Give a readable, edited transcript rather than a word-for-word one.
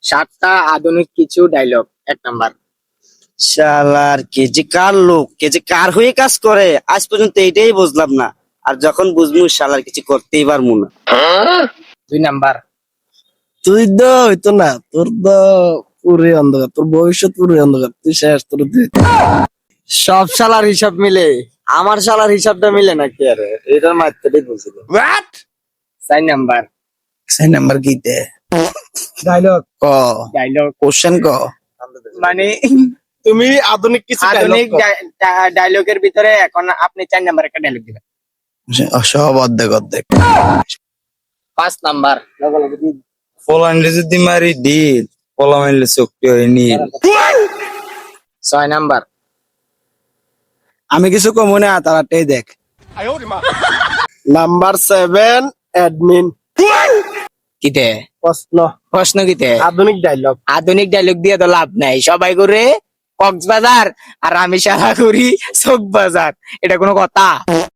7টা আধুনিক কিছু dialogue. 1 number. শালার কে যে কার লোক, কে যে কার হয়ে কাজ করে আজ পর্যন্ত এটাই বুঝলাম না। আর যখন বুঝবো শালার কিছু করতেই পারবো না। 2 নাম্বার। তুই তো হইতো না, তোর তো পুরে অন্ধকার, তোর ভবিষ্যৎ পুরে অন্ধকার, তুই শেষ, তোর সব শালার হিসাব মিলে আমার শালার হিসাবটা মিলে নাকি? আরে এটার মাত্রাটাই বলছিল। 4 নাম্বার। 6 নাম্বার কিতে ডায়লগ। ক ডায়লগ কোশ্চেন ক। মানে তুমি আধুনিক কিছু আধুনিক ডায়লগের ভিতরে এখন আপনি 4 নাম্বার একটা ডায়লগ দিবেন। সব অর্ধেক অর্ধেক। 5 নাম্বার। পোলান্ডে যদি মারি ডিল, পোলা মারলে চুক্তি হয় নীল। 6 নাম্বার। আমি কিছু কমু না, তারাটাই দেখ। Number 7 admin. কিতে প্রশ্ন প্রশ্ন কিতে? আধুনিক ডায়লগ। আধুনিক ডায়লগ দিয়ে তো লাভ নাই, সবাই করে কক্সবাজার আর আমি সারা করি চোখ বাজার, এটা কোনো কথা?